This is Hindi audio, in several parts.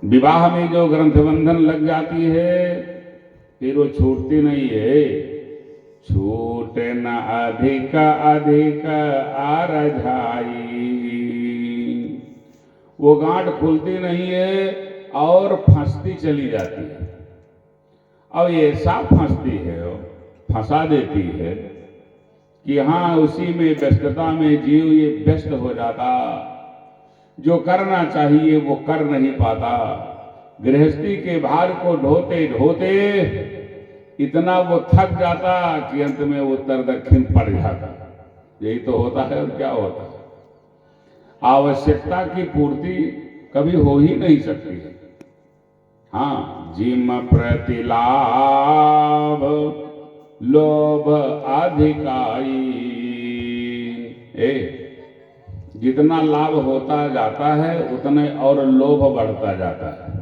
विवाह में जो ग्रंथबंधन लग जाती है फिर वो छूटती नहीं है। छूटे न अधिक अधिक आरझाई, वो गांठ खुलती नहीं है और फंसती चली जाती है। अब ऐसा फंसती है, फंसा देती है कि हाँ उसी में व्यस्तता में जीव ये व्यस्त हो जाता, जो करना चाहिए वो कर नहीं पाता। गृहस्थी के भार को ढोते ढोते इतना वो थक जाता कि अंत में वो उत्तर दक्षिण पड़ जाता। यही तो होता है और क्या होता है। आवश्यकता की पूर्ति कभी हो ही नहीं सकती है। हाँ, जिम प्रतिलाभ लोभ अधिकाई, जितना लाभ होता जाता है उतने और लोभ बढ़ता जाता है।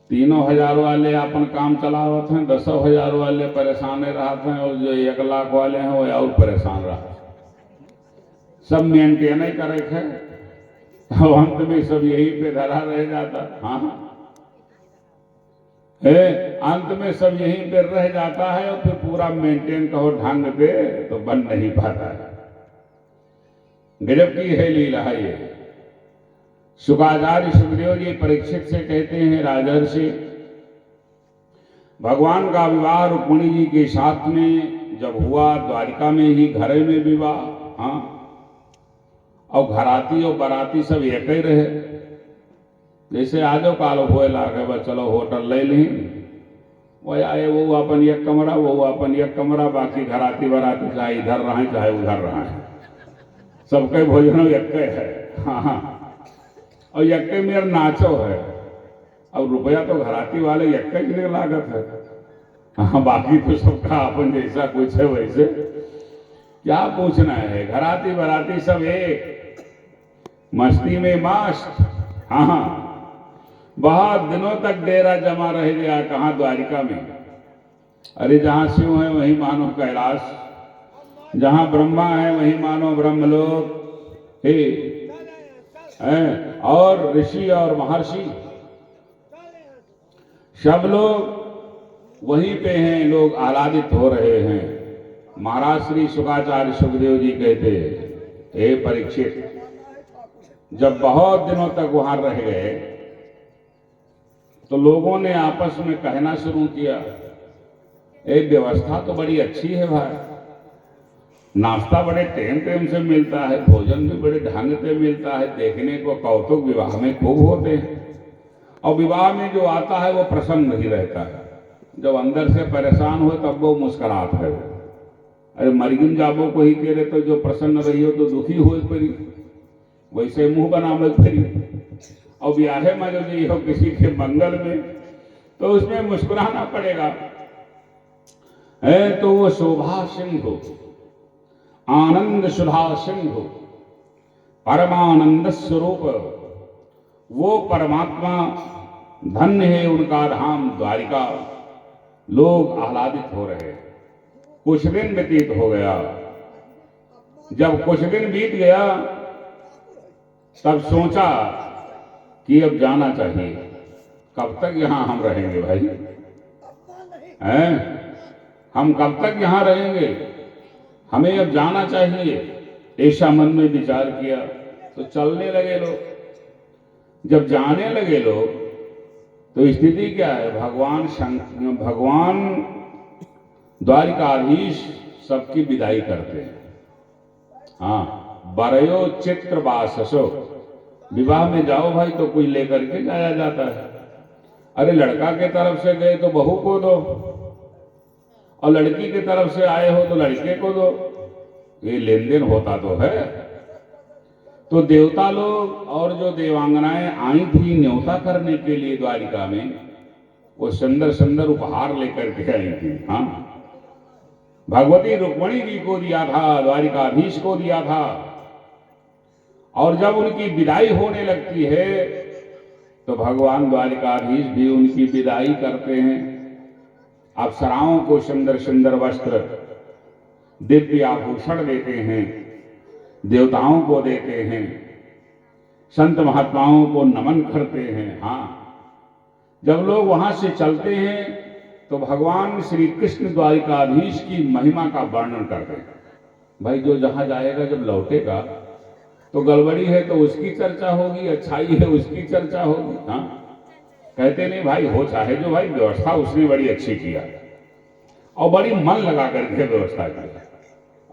3,000 वाले अपन काम चलावत हैं, 10,000 वाले परेशान रहते हैं, और जो 1 लाख वाले हैं वो और परेशान रहते हैं। सब मेंटेन ही करे है, अंत में सब यही पे धरा रह जाता। हाँ अंत में सब यहीं पे रह जाता है और फिर पूरा मेंटेन कहो ढंग पे तो बन नहीं पाता है। गजब की है लीला है ये। शुकाचार्य सुखदेव जी परीक्षित से कहते हैं, राजर्षि, भगवान का विवाह रुक्मिणी जी के साथ में जब हुआ, द्वारिका में ही घरे में विवाह। हाँ, और घराती और बाराती सब एक ही रहे। जैसे आजो काल होए लागे बस चलो होटल ले ली, वो आए वो अपन एक कमरा, वो अपन एक कमरा, बाकी घराती बाराती चाहे इधर रहे चाहे उधर रहे, सबके भोजन एक है। हाँ, और एक मेरा नाचो है। अब रुपया तो घराती वाले एक कितने लागत है। हाँ, बाकी तो सबका अपन जैसा कुछ है वैसे। क्या पूछना है, घराती बाराती सब एक, मस्ती में मस्त। हाँ, बहुत दिनों तक डेरा जमा रह गया। कहाँ? द्वारिका में। अरे जहां शिव है वहीं मानो कैलाश, जहां ब्रह्मा है वहीं मानो ब्रह्मलोक है, और ऋषि और महर्षि सब लोग वहीं पे हैं, लोग आह्लादित हो रहे हैं। महाराज श्री शुकाचार्य सुखदेव जी कहते, हे परीक्षित, जब बहुत दिनों तक वहां रह गए तो लोगों ने आपस में कहना शुरू किया, व्यवस्था तो बड़ी अच्छी है भाई, नाश्ता बड़े टेम से मिलता है, भोजन भी बड़े ढंग से मिलता है, देखने को कौतुक विवाह में खूब होते हैं, और विवाह में जो आता है वो प्रसन्न नहीं रहता है। जब अंदर से परेशान हो तब वो मुस्कुराता है। अरे मरिगिन जाबो को ही कह रहे तो जो प्रसन्न रही हो तो दुखी हो पड़ी, वैसे मुंह बनावे फिरी। और ब्याहे में जो जी हो किसी के मंगल में तो उसमें मुस्कुराना पड़ेगा। है तो वो शोभा सिंधु, आनंद सुधा सिंधु, परमानंद स्वरूप, वो परमात्मा, धन्य है उनका धाम द्वारिका। लोग आह्लादित हो रहे। कुछ दिन व्यतीत हो गया। जब कुछ दिन बीत गया तब सोचा कि अब जाना चाहिए। कब तक यहां हम रहेंगे भाई? हैं? हम कब तक यहां रहेंगे? हमें अब जाना चाहिए। ऐसा मन में विचार किया तो चलने लगे लोग। जब जाने लगे लोग तो स्थिति क्या है? भगवान द्वारिकाधीश सबकी विदाई करते हैं। हाँ, बरयो चित्र बाससो, विवाह में जाओ भाई तो कोई लेकर के जाया जाता है। अरे लड़का के तरफ से गए तो बहू को दो, और लड़की के तरफ से आए हो तो लड़के को दो। ये लेन देन होता तो है। तो देवता लोग और जो देवांगनाएं आई थी न्योता करने के लिए द्वारिका में, वो सुंदर सुंदर उपहार लेकर के आई थी। हाँ, भगवती रुक्मिणी जी को दिया था, द्वारिकाधीश को दिया था। और जब उनकी विदाई होने लगती है तो भगवान द्वारिकाधीश भी उनकी विदाई करते हैं। अप्सराओं को सुंदर सुंदर वस्त्र, दिव्य आभूषण देते हैं, देवताओं को देते हैं, संत महात्माओं को नमन करते हैं। हाँ, जब लोग वहां से चलते हैं तो भगवान श्री कृष्ण द्वारिकाधीश की महिमा का वर्णन करते हैं। भाई जो जहां जाएगा जब लौटेगा तो गड़बड़ी है तो उसकी चर्चा होगी, अच्छाई है उसकी चर्चा होगी। हाँ, कहते नहीं भाई हो चाहे जो, भाई व्यवस्था उसने बड़ी अच्छी किया और बड़ी मन लगा करके व्यवस्था की,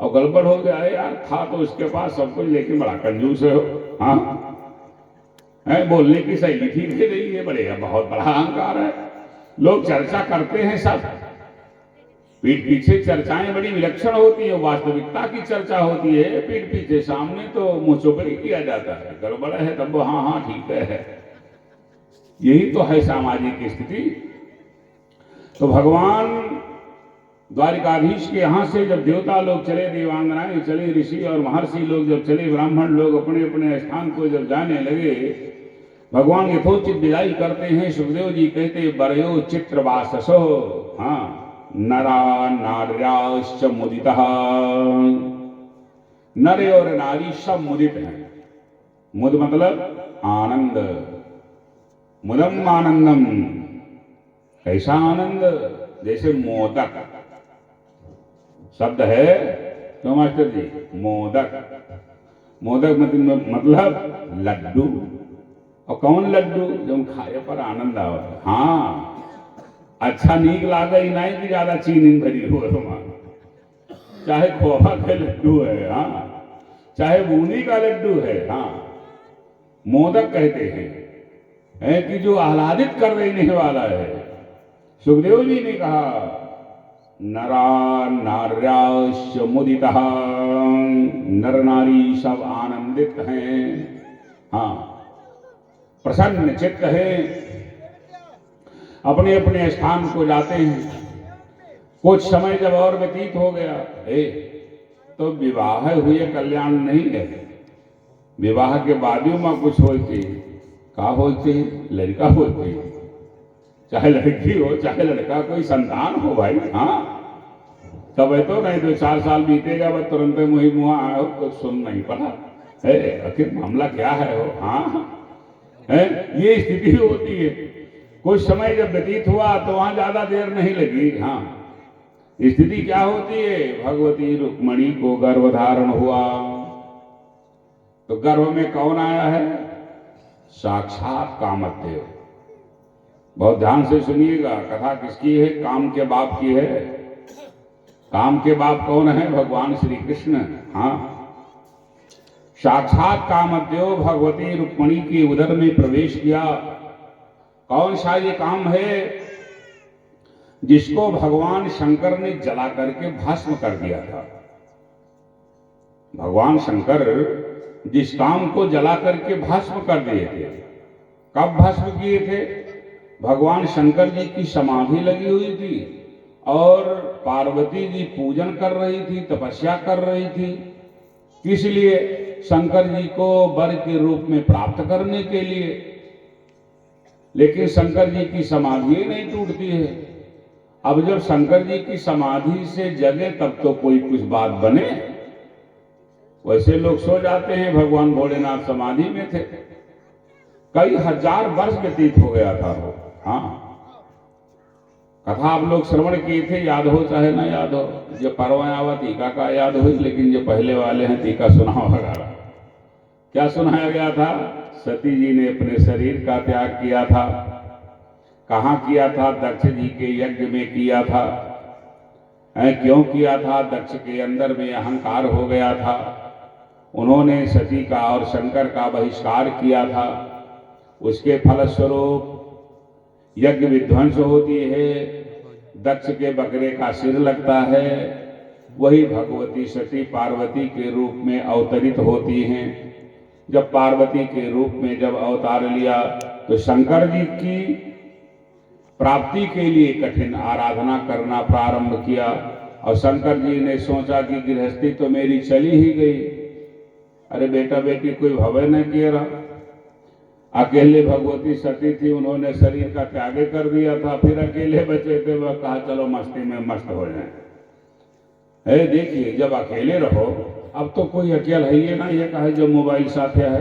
और गड़बड़ हो गया है यार, था तो उसके पास सब कुछ लेकिन बड़ा कंजूस है। हाँ, बोलने की शैली ठीक ही नहीं है, बड़े बहुत बड़ा अहंकार है। लोग चर्चा करते हैं सब, पीठ पीछे चर्चाएं बड़ी विलक्षण होती है, वास्तविकता की चर्चा होती है पीठ पीछे, सामने तो मुंह चोपड़ी किया जाता है। गड़बड़ है तब वो हाँ हाँ ठीक है। यही तो है सामाजिक स्थिति। तो भगवान द्वारिकाधीश के यहां से जब देवता लोग चले, देवांगनाएं चले, ऋषि और महर्षि लोग जब चले, ब्राह्मण लोग अपने अपने स्थान को जब जाने लगे, भगवान यथोचित विदाई करते हैं। सुखदेव जी कहते बरयो चित्रवाससो, हाँ, नरा नार्याश्च मुदितः, नर और नारी सब मुदित हैं। मुद मतलब आनंद, मुदम आनंदम, कैसा आनंद, जैसे मोदक शब्द है तो मास्टर जी, मोदक, मोदक मतलब लड्डू। और कौन लड्डू, जो खाए पर आनंद आवत। हाँ, अच्छा नीक लागे नहीं कि ज्यादा चीनी भरी हो, चाहे खोवा का लड्डू है, हाँ, चाहे बूंदी का लड्डू है, हाँ, मोदक कहते हैं कि जो आह्लादित कर देने वाला है। सुखदेव जी ने कहा नरा नार्याश्च मुदितः, नर नारी सब आनंदित हैं, हाँ, प्रसन्न चित्त है, अपने अपने स्थान को जाते हैं। कुछ समय जब और व्यतीत हो गया तो विवाह हुए कल्याण नहीं है। विवाह के बाद में कुछ होती, का होती, लड़का होती, चाहे लड़की हो चाहे लड़का, कोई संतान हो भाई। हाँ, तब है तो नहीं, 2-4 साल बीतेगा वह तुरंत मुही मुआ आयो, कुछ सुन नहीं पड़ा आखिर मामला क्या है हो। हाँ, ये स्थिति होती है। कुछ समय जब व्यतीत हुआ तो वहां ज्यादा देर नहीं लगी। हाँ, स्थिति क्या होती है, भगवती रुक्मणी को गर्भ धारण हुआ। तो गर्भ में कौन आया है, साक्षात कामदेव। बहुत ध्यान से सुनिएगा, कथा किसकी है, काम के बाप की है। काम के बाप कौन है, भगवान श्री कृष्ण। हाँ, साक्षात कामदेव भगवती रुक्मणी के उदर में प्रवेश किया। कौन सा ये काम है, जिसको भगवान शंकर ने जला करके भस्म कर दिया था। भगवान शंकर जिस काम को जला करके भस्म कर दिए थे, कब भस्म किए थे, भगवान शंकर जी की समाधि लगी हुई थी और पार्वती जी पूजन कर रही थी, तपस्या कर रही थी। किस लिए, शंकर जी को वर के रूप में प्राप्त करने के लिए। लेकिन शंकर जी की समाधि नहीं टूटती है। अब जब शंकर जी की समाधि से जगे तब तो कोई कुछ बात बने। वैसे लोग सो जाते हैं, भगवान भोलेनाथ समाधि में थे, कई हजार वर्ष व्यतीत हो गया था वो। हाँ, कथा आप लोग श्रवण किए थे, याद हो चाहे ना याद हो। जो परवा आवा टीका का याद हुई, लेकिन जो पहले वाले हैं टीका सुना होगा। क्या सुनाया गया था, सती जी ने अपने शरीर का त्याग किया था। कहाँ किया था, दक्ष जी के यज्ञ में किया था। क्यों किया था, दक्ष के अंदर में अहंकार हो गया था। उन्होंने सती का और शंकर का बहिष्कार किया था। उसके फलस्वरूप यज्ञ विध्वंस होती है, दक्ष के बकरे का सिर लगता है। वही भगवती सती पार्वती के रूप में अवतरित होती हैं। जब पार्वती के रूप में जब अवतार लिया तो शंकर जी की प्राप्ति के लिए कठिन आराधना करना प्रारंभ किया। और शंकर जी ने सोचा कि गृहस्थी तो मेरी चली ही गई, अरे बेटा बेटी कोई भवे न किया रहा। अकेले भगवती सती थी, उन्होंने शरीर का त्याग कर दिया था। फिर अकेले बचे थे, वह कहा चलो मस्ती में मस्त हो जाए। देखिए, जब अकेले रहो, अब तो कोई अकेला है ये ना, ये कहे जो मोबाइल साथ है।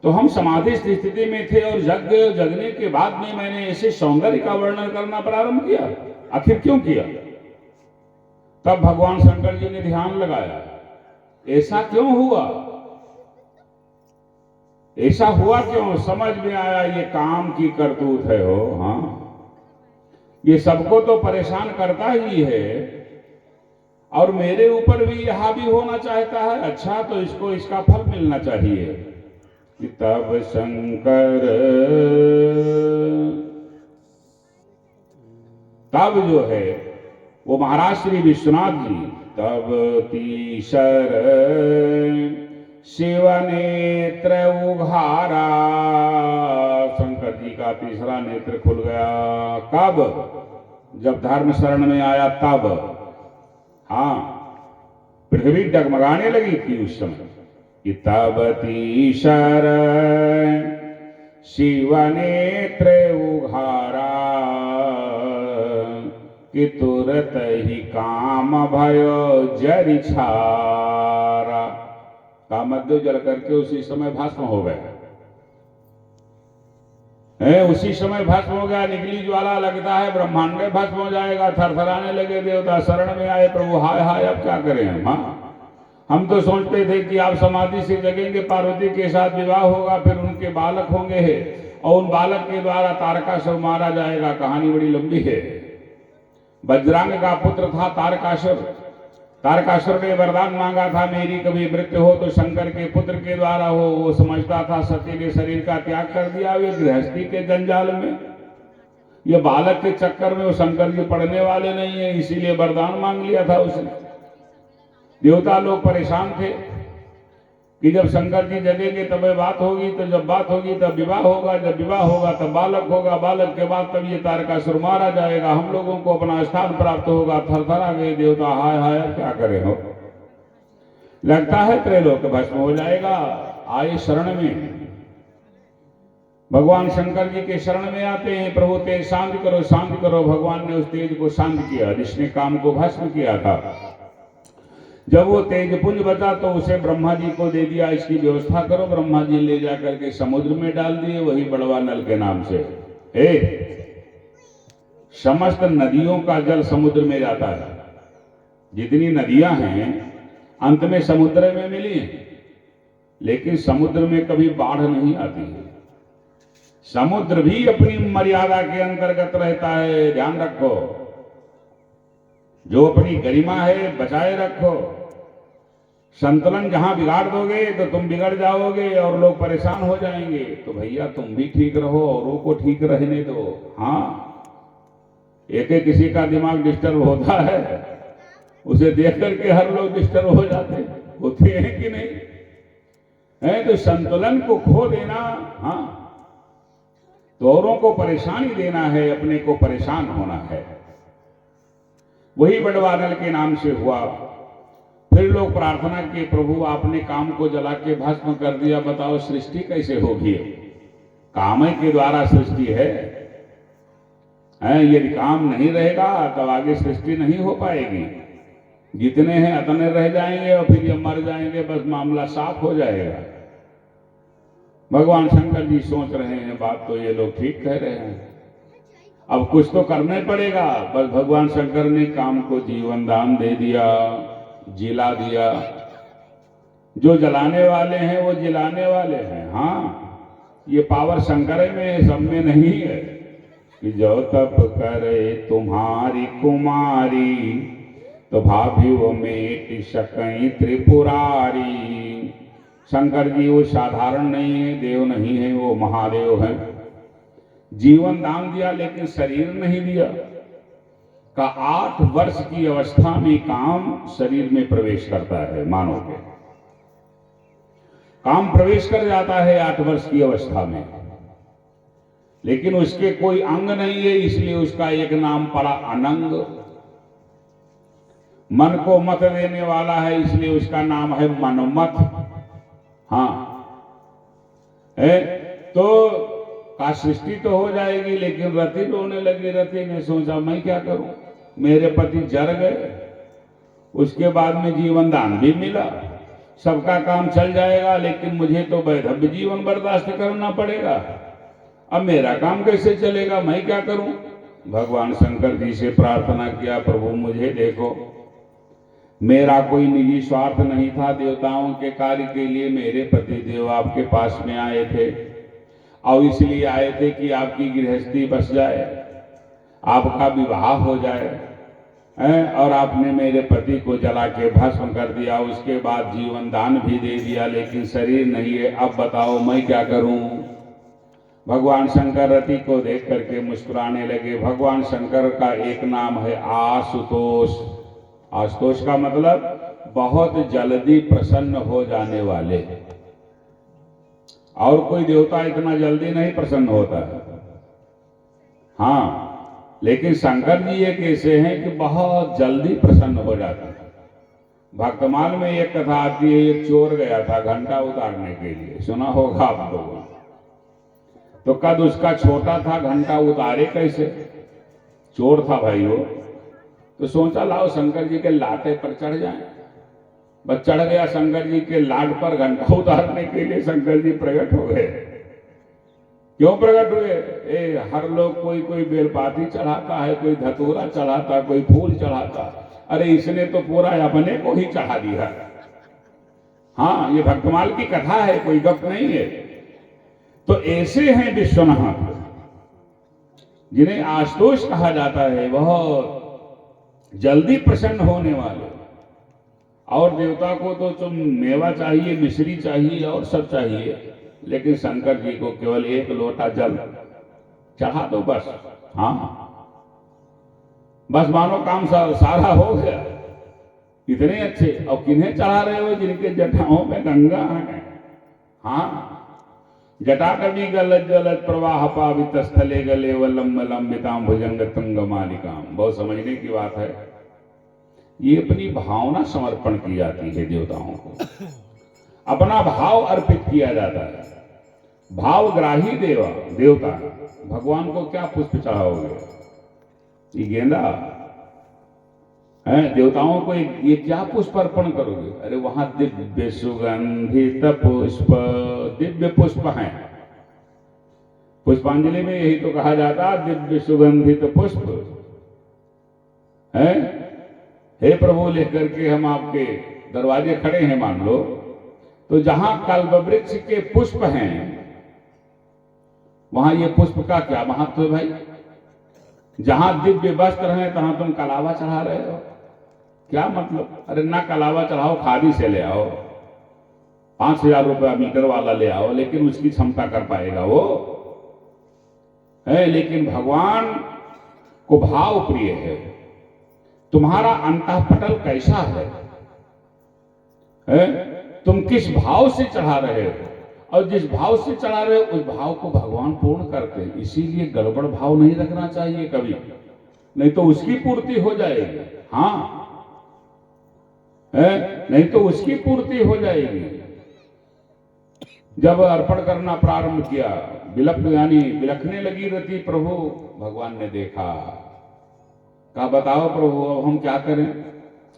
तो हम समाधि स्थिति में थे और जगने के बाद में मैंने ऐसे सौंदर्य का वर्णन करना प्रारंभ किया। आखिर क्यों किया? तब भगवान शंकर जी ने ध्यान लगाया, ऐसा क्यों हुआ, ऐसा हुआ क्यों? समझ में आया ये काम की करतूत है हो। हाँ, ये सबको तो परेशान करता ही है और मेरे ऊपर भी यह भी होना चाहता है। अच्छा, तो इसको इसका फल मिलना चाहिए। तब शंकर, तब जो है वो महाराज श्री विश्वनाथ जी, तब तीसर शिव नेत्र उघारा, शंकर जी का तीसरा नेत्र खुल गया। कब? जब धर्म शरण में आया तब। हाँ, पृथ्वी डगमगाने लगी थी उस समय कि तब तीसर शिव नेत्र उघारा कि तुरत ही काम भयो जरि छारा। कामदेव जल करके उसी समय भस्म हो गए। उसी समय भस्म हो गया। निकली ज्वाला, लगता है ब्रह्मांड में भस्म हो जाएगा। थरथराने लगे देवता, शरण में आए प्रभु। हाय हाय, अब क्या करें हम? हम तो सोचते थे कि आप समाधि से जगेंगे, पार्वती के साथ विवाह होगा, फिर उनके बालक होंगे और उन बालक के द्वारा तारकासुर मारा जाएगा। कहानी बड़ी लंबी है। वज्रांग का पुत्र था तारकासुर। तारकासुर ने वरदान मांगा था, मेरी कभी मृत्यु हो तो शंकर के पुत्र के द्वारा हो। वो समझता था सती ने शरीर का त्याग कर दिया। वे गृहस्थी के जंजाल में, ये बालक के चक्कर में वो शंकर जी पढ़ने वाले नहीं है, इसीलिए वरदान मांग लिया था उसने। देवता लोग परेशान थे कि जब शंकर जी जगेंगे तब बात होगी, तो जब बात होगी तब विवाह होगा, जब विवाह होगा तब बालक होगा, बालक के बाद तब ये तारकासुर मारा जाएगा, हम लोगों को अपना स्थान प्राप्त होगा। थरथरा गए देवता, हाय हाय क्या करें हो। लगता है त्रैलोक भस्म हो जाएगा। आए शरण में, भगवान शंकर जी के शरण में आते हैं। प्रभु तेज शांत करो, शांत करो। भगवान ने उस तेज को शांत किया जिसने काम को भस्म किया था। जब वो तेज पुंज बचा तो उसे ब्रह्मा जी को दे दिया, इसकी व्यवस्था करो। ब्रह्मा जी ले जाकर के समुद्र में डाल दिए, वही बड़वा नल के नाम से। समस्त नदियों का जल समुद्र में जाता है। जितनी नदियां हैं अंत में समुद्र में मिली हैं, लेकिन समुद्र में कभी बाढ़ नहीं आती है। समुद्र भी अपनी मर्यादा के अंतर्गत रहता है। ध्यान रखो, जो अपनी गरिमा है बचाए रखो। संतुलन जहां बिगाड़ दोगे तो तुम बिगड़ जाओगे और लोग परेशान हो जाएंगे। तो भैया तुम भी ठीक रहो, औरों को ठीक रहने दो। हाँ, एक एक किसी का दिमाग डिस्टर्ब होता है, उसे देख करके हर लोग डिस्टर्ब हो जाते होते हैं कि नहीं है? तो संतुलन को खो देना, हाँ, तो औरों को परेशानी देना है, अपने को परेशान होना है। वही बड़वा नल के नाम से हुआ। फिर लोग प्रार्थना किए, प्रभु आपने काम को जला के भस्म कर दिया, बताओ सृष्टि कैसे होगी? काम के द्वारा सृष्टि है। यदि काम नहीं रहेगा तब आगे सृष्टि नहीं हो पाएगी। जितने हैं अतने रह जाएंगे और फिर ये मर जाएंगे, बस मामला साफ हो जाएगा। भगवान शंकर जी सोच रहे हैं, बात तो ये लोग ठीक कह रहे हैं, अब कुछ तो करना पड़ेगा। बस भगवान शंकर ने काम को जीवन दान दे दिया, जिला दिया। जो जलाने वाले हैं वो जिलाने वाले हैं। हाँ, ये पावर शंकर में है, सब में नहीं है। कि जो तप करे तुम्हारी कुमारी, तो भाभी वो मेट सकई त्रिपुरारी। शंकर जी वो साधारण नहीं है, देव नहीं है, वो महादेव है। जीवन दान दिया लेकिन शरीर नहीं दिया। का 8 वर्ष की अवस्था में काम शरीर में प्रवेश करता है। मानव के काम प्रवेश कर जाता है 8 वर्ष की अवस्था में, लेकिन उसके कोई अंग नहीं है, इसलिए उसका एक नाम पड़ा अनंग। मन को मत देने वाला है, इसलिए उसका नाम है मनमत। हाँ, तो का सृष्टि तो हो जाएगी, लेकिन रति रोने लगी। रति ने सोचा मैं क्या करूं, मेरे पति जर गए। उसके बाद में जीवन दान भी मिला, सबका काम चल जाएगा, लेकिन मुझे तो वैधव्य जीवन बर्दाश्त करना पड़ेगा। अब मेरा काम कैसे चलेगा, मैं क्या करूं? भगवान शंकर जी से प्रार्थना किया, प्रभु मुझे देखो, मेरा कोई निजी स्वार्थ नहीं था। देवताओं के कार्य के लिए मेरे पति देव आपके पास में आए थे, और इसलिए आए थे कि आपकी गृहस्थी बस जाए, आपका विवाह हो जाए। और आपने मेरे पति को जला के भस्म कर दिया, उसके बाद जीवन दान भी दे दिया, लेकिन शरीर नहीं है। अब बताओ मैं क्या करूं? भगवान शंकर रति को देख करके मुस्कुराने लगे। भगवान शंकर का एक नाम है आशुतोष। आशुतोष का मतलब बहुत जल्दी प्रसन्न हो जाने वाले। और कोई देवता इतना जल्दी नहीं प्रसन्न होता है, हाँ, लेकिन शंकर जी एक ऐसे हैं कि बहुत जल्दी प्रसन्न हो जाते हैं। भक्तमाल में एक कथा आती है, एक चोर गया था घंटा उतारने के लिए, सुना होगा आप लोगों ने। तो कद उसका छोटा था, घंटा उतारे कैसे? चोर था भाई वो। तो सोचा लाओ शंकर जी के लाटे पर चढ़ जाए। बस चढ़ गया शंकर जी के लाट पर। घंटा उतारने के लिए शंकर जी प्रकट हो गए। क्यों प्रकट हुए? हर लोग कोई कोई बेलपाती चढ़ाता है, कोई धतूरा चढ़ाता, कोई फूल चढ़ाता। अरे इसने तो पूरा अपने को ही चढ़ा दिया। हाँ, ये भक्तमाल की कथा है, कोई गप नहीं है। तो ऐसे हैं विश्वनाथ, जिन्हें आशुतोष कहा जाता है, बहुत जल्दी प्रसन्न होने वाले। और देवता को तो तुम मेवा चाहिए, मिश्री चाहिए और सब चाहिए, लेकिन शंकर जी को केवल एक लोटा जल चढ़ा दो बस। हाँ, बस मानो काम सारा हो गया। इतने अच्छे। और किन्हें चढ़ा रहे हो? जिनके जटाओं में गंगा है। हाँ, जटा कवि गलत गलत प्रवाह पावित स्थले गले वलम लंबिताम भुजंग तंग मालिकाम। बहुत समझने की बात है। ये अपनी भावना समर्पण की जाती है देवताओं को, अपना भाव अर्पित किया जाता है। भावग्राही देवता। भगवान को क्या पुष्प चढ़ाओगे? ये गेंदा है? देवताओं को ये क्या पुष्प अर्पण करोगे? अरे वहां दिव्य सुगंधित पुष्प, दिव्य पुष्प हैं। पुष्पांजलि में यही तो कहा जाता, दिव्य सुगंधित पुष्प है। हे प्रभु, लेकर के हम आपके दरवाजे खड़े हैं मान लो, तो जहां कल्प वृक्ष के पुष्प हैं, वहां ये पुष्प का क्या महत्व है भाई? जहां दिव्य वस्त्र हैं, तहां तुम कलावा चढ़ा रहे हो, क्या मतलब? अरे ना कलावा चढ़ाओ, खादी से ले आओ, 5,000 रुपया मीटर वाला ले आओ, लेकिन उसकी क्षमता कर पाएगा वो है। लेकिन भगवान को भाव प्रिय है। तुम्हारा अंतःपटल कैसा है? तुम किस भाव से चढ़ा रहे हो? और जिस भाव से चढ़ा रहे हो उस भाव को भगवान पूर्ण करते हैं। इसीलिए गड़बड़ भाव नहीं रखना चाहिए कभी, नहीं तो उसकी पूर्ति हो जाएगी। हाँ है, नहीं तो उसकी पूर्ति हो जाएगी। जब अर्पण करना प्रारंभ किया, यानी बिलखने लगी रति प्रभु। भगवान ने देखा, कहा बताओ प्रभु अब हम क्या करें?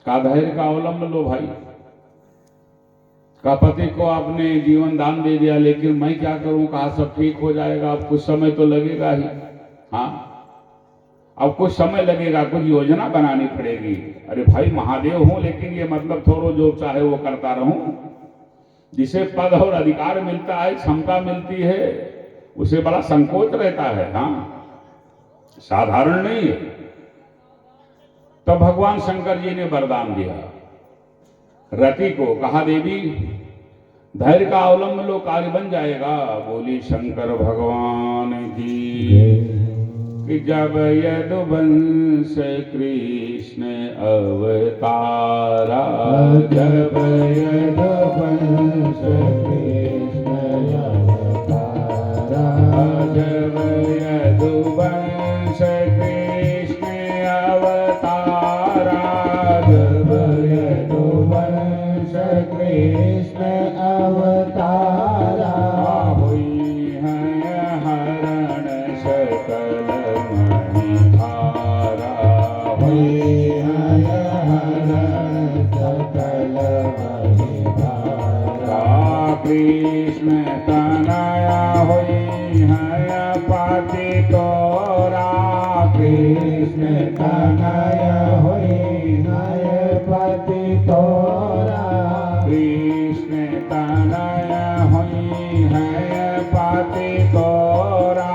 का धैर्य का अवलंब लो भाई। का पति को आपने जीवन दान दे दिया, लेकिन मैं क्या करूं? कहा सब ठीक हो जाएगा, अब कुछ समय तो लगेगा ही। हाँ, अब कुछ समय लगेगा, कुछ योजना बनानी पड़ेगी। अरे भाई महादेव हूं, लेकिन ये मतलब थोड़ा जो चाहे वो करता रहूं। जिसे पद और अधिकार मिलता है, क्षमता मिलती है, उसे बड़ा संकोच रहता है। हाँ, साधारण नहीं है। तब भगवान शंकर जी ने वरदान दिया रति को, कहा देवी धैर्य का अवलंब लो, कार्य बन जाएगा। बोली शंकर भगवान की कि जब यदुवंश कृष्ण अवतारा, जब यदुवंश कृष्ण अवतारा, जब यदुवंश कृष्ण अवतारा, जब यदुवंश कृष्ण अवतारा, हुई है हरण सकल मणिहारा, हुई है हरण सकल मणिहारा। तनय होई है पति तोरा कृष्ण तनय होई है पति तोरा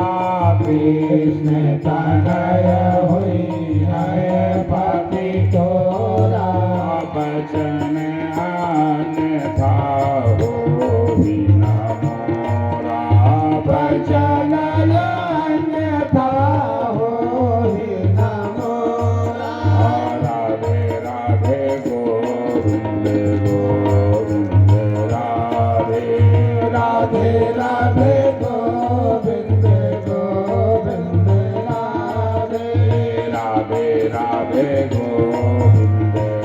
कृष्ण तनय होई है पति तोरा बचन अन्यथा होई न मोरा बचन अन्यथा होई न मोरा राधे राधे गोविंद गोविंद राधे राधे राधे गोविंद गोविंद राधे राधे राधे गोविंद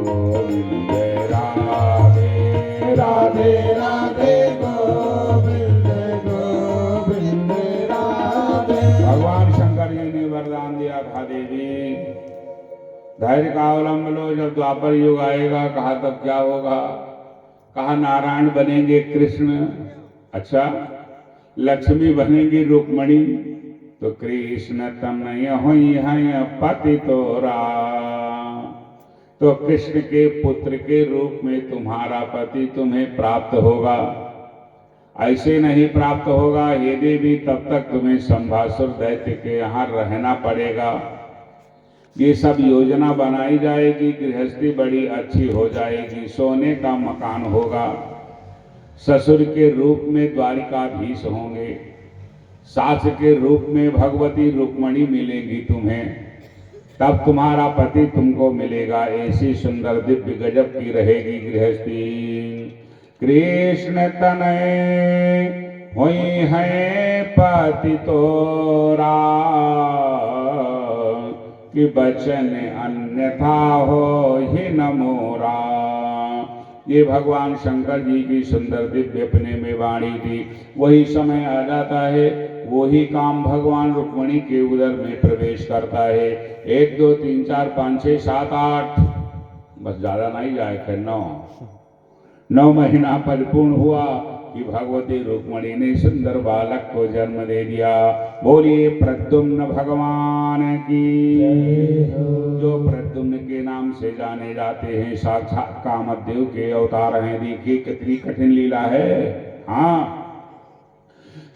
गोविंद राधे राधे राधे गोविंद गोविंद राधे भगवान शंकर जी ने वरदान दिया था देवी धैर्य का अवलंब लो, जब द्वापर युग आएगा कहा तब क्या होगा, कहा नारायण बनेंगे कृष्ण, अच्छा लक्ष्मी बनेंगी रुक्मणी, तो कृष्ण तनय होई है पति तोरा, तो कृष्ण के पुत्र के रूप में तुम्हारा पति तुम्हें प्राप्त होगा। ऐसे नहीं प्राप्त होगा हे देवी, तब तक तुम्हें संभासुर दैत्य के यहाँ रहना पड़ेगा। ये सब योजना बनाई जाएगी, गृहस्थी बड़ी अच्छी हो जाएगी, सोने का मकान होगा, ससुर के रूप में द्वारिकाधीश होंगे, सास के रूप में भगवती रुक्मणी मिलेगी तुम्हें, तब तुम्हारा पति तुमको मिलेगा। ऐसी सुंदर दिव्य गजब की रहेगी गृहस्थी। कृष्ण तनय होई है पति तोरा, कि बचन अन्यथा हो ही न मोरा। ये भगवान शंकर जी की सुंदर दिव्य अपने में वाणी थी। वही समय आ जाता है, वही काम भगवान रुक्मणी के उदर में प्रवेश करता है। 1 2 3 4 5 6 7 8 बस ज्यादा नहीं जाए, फिर 9 महीना परिपूर्ण हुआ कि भगवती रुक्मणी ने सुंदर बालक को जन्म दे दिया। बोलिए प्रद्युम्न भगवान की, जो प्रद्युम्न के नाम से जाने जाते हैं, साक्षात कामदेव के अवतार हैं। देखिए कितनी कठिन लीला है। हाँ,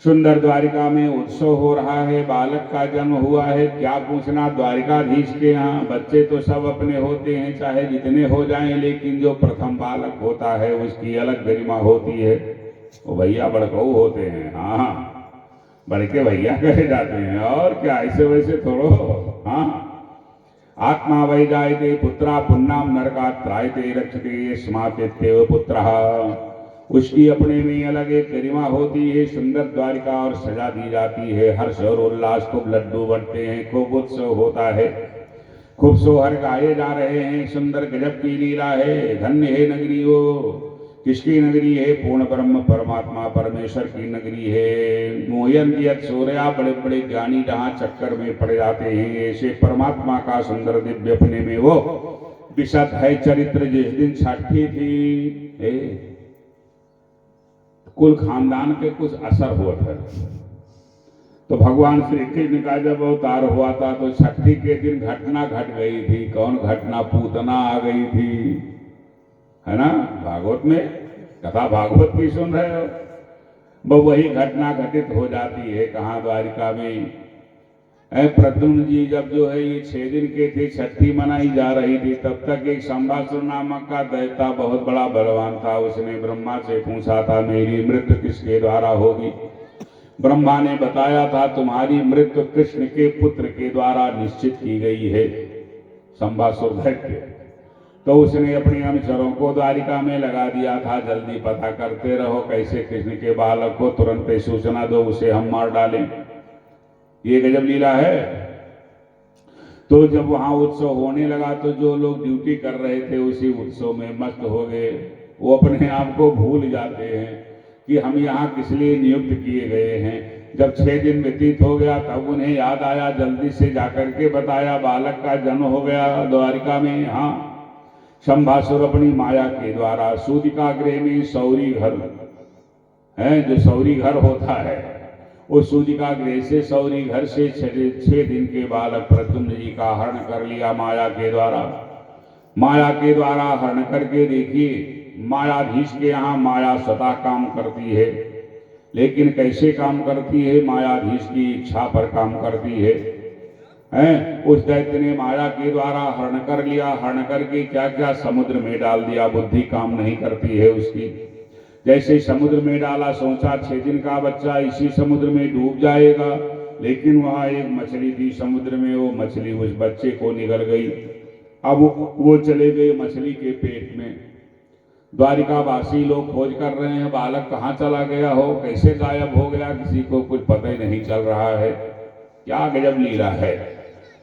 सुंदर द्वारिका में उत्सव हो रहा है, बालक का जन्म हुआ है। क्या पूछना, द्वारिकाधीश के यहाँ बच्चे तो सब अपने होते हैं, चाहे जितने हो जाएं, लेकिन जो प्रथम बालक होता है उसकी अलग गरिमा होती है। वो भैया बड़कऊ होते हैं। हाँ, बड़के भैया कहे जाते हैं, और क्या, ऐसे वैसे थोड़ो। हाँ, आत्मा वै जायते पुत्रा पुन्नाम नरका त्रायते रक्षते यस्मातेत्येव पुत्रः। उसकी अपने में अलग एक गरिमा होती है। सुंदर द्वारिका और सजा दी जाती है, हर्ष और उल्लास, खूब लड्डू बढ़ते हैं, खूब उत्सव होता है, खूब सोहर गाए जा रहे हैं। सुंदर गजब की लीला है। धन्य है नगरी वो, किसकी नगरी है? पूर्ण ब्रह्म परमात्मा परमेश्वर की नगरी है। मोहयंतियत सूर्या, बड़े बड़े ज्ञानी जहाँ चक्कर में पड़ जाते हैं, ऐसे परमात्मा का सुंदर दिव्य अपने में वो विशद है चरित्र। जिस दिन छठी थी, कुल खानदान के कुछ असर हुआ था। तो भगवान श्री कृष्ण का जब अवतार हुआ था तो छठी के दिन घटना घट गई थी। कौन घटना? पूतना आ गई थी, है ना? भागवत में कथा भागवत की सुन रहे हो, वो वही घटना घटित हो जाती है। कहाँ? द्वारिका में। प्रद्युम्न जी जब जो है ये 6 दिन के थे, छठी मनाई जा रही थी, तब तक एक संभासुर नामक का दैत्य बहुत बड़ा बलवान था। उसने ब्रह्मा से पूछा था मेरी मृत्यु किसके द्वारा होगी। ब्रह्मा ने बताया था तुम्हारी मृत्यु कृष्ण के पुत्र के द्वारा निश्चित की गई है, संभासुर दैत्य। तो उसने अपने अनुचरों को द्वारिका में लगा दिया था, जल्दी पता करते रहो कैसे कृष्ण के बालक को तुरंत सूचना दो, उसे हम मार डालें। ये गजब लीला है। तो जब वहां उत्सव होने लगा तो जो लोग ड्यूटी कर रहे थे उसी उत्सव में मस्त हो गए। वो अपने आप को भूल जाते हैं कि हम यहाँ किस लिए नियुक्त किए गए हैं। जब 6 दिन व्यतीत हो गया तब उन्हें याद आया, जल्दी से जाकर के बताया बालक का जन्म हो गया द्वारिका में। हाँ, संभासुर अपनी माया के द्वारा सूदिका गृह में सौरी घर है, जो सौरी घर होता है, उस सूजिका गृह से सौरी घर से 6 दिन के बालक प्रद्युम्न जी का हरण कर लिया माया के द्वारा। माया के द्वारा हरण करके देखिए, मायाधीश के यहाँ माया सदा काम करती है, लेकिन कैसे काम करती है? मायाधीश की इच्छा पर काम करती है। उस दैत्य ने माया के द्वारा हरण कर लिया, हरण करके क्या क्या समुद्र में डाल दिया। बुद्धि काम नहीं करती है उसकी। जैसे समुद्र में डाला, सोचा 6 दिन का बच्चा इसी समुद्र में डूब जाएगा, लेकिन वहां एक मछली थी समुद्र में, वो मछली उस बच्चे को निगल गई। अब वो चले गए मछली के पेट में। द्वारिकावासी लोग खोज कर रहे हैं, बालक कहाँ चला गया हो, कैसे गायब हो गया, किसी को कुछ पता ही नहीं चल रहा है। क्या गजब लीला है।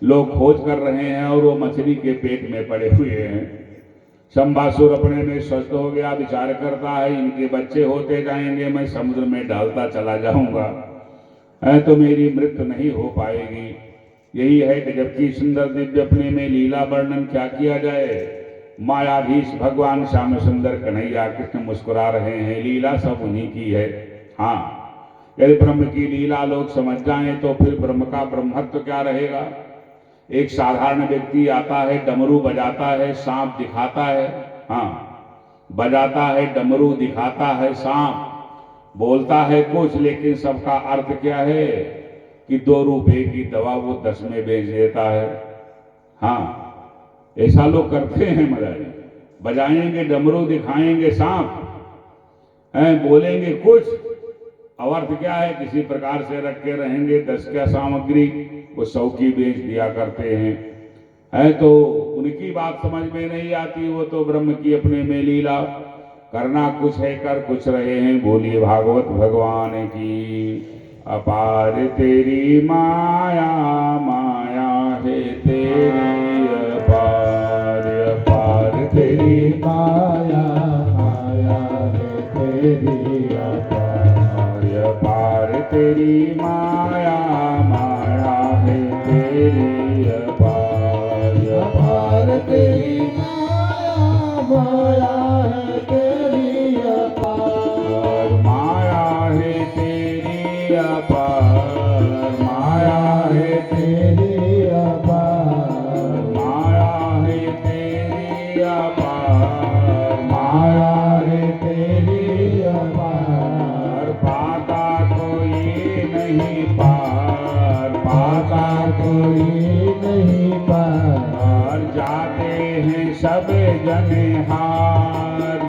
लोग खोज कर रहे हैं और वो मछली के पेट में पड़े हुए हैं। शंबासुर अपने में स्वस्थ हो गया, विचार करता है इनके बच्चे होते जाएंगे, मैं समुद्र में डालता चला जाऊंगा, तो मेरी मृत्यु नहीं हो पाएगी। यही है कि जबकि सुंदर दिव्य अपने में लीला वर्णन क्या किया जाए। मायाधीश भगवान श्याम सुंदर कन्हैया कृष्ण मुस्कुरा रहे हैं, लीला सब उन्हीं की है। हाँ, यदि ब्रह्म की लीला लोग समझ जाएं तो फिर ब्रह्म का ब्रह्मत्व क्या रहेगा। एक साधारण व्यक्ति आता है, डमरू बजाता है, सांप दिखाता है। हाँ, बजाता है डमरू, दिखाता है सांप, बोलता है कुछ, लेकिन सबका अर्थ क्या है कि 2 रुपए की दवा वो 10 में बेच देता है। हाँ, ऐसा लोग करते हैं महाराज। बजाएंगे डमरू, दिखाएंगे सांप, बोलेंगे कुछ, और अर्थ क्या है, किसी प्रकार से रखे रहेंगे। 10 क्या सामग्री वो 100 की बेच दिया करते हैं। तो उनकी बात समझ में नहीं आती। वो तो ब्रह्म की अपने में लीला, करना कुछ है कर कुछ रहे हैं। बोलिए भागवत भगवान की। अपार तेरी माया, माया है तेरी अपार, अपार तेरी माया, माया है तेरी अपार, अपार तेरी माया, माया है तेरी अपार, अपार तेरी माया, माया है तेरी अपार, माया है तेरी अपार, माया है तेरी अपार, माया है तेरी अपार, माया है तेरी अपार, पाता कोई नहीं पार, पाता कोई नहीं पार, और जाते हैं सब जन हार।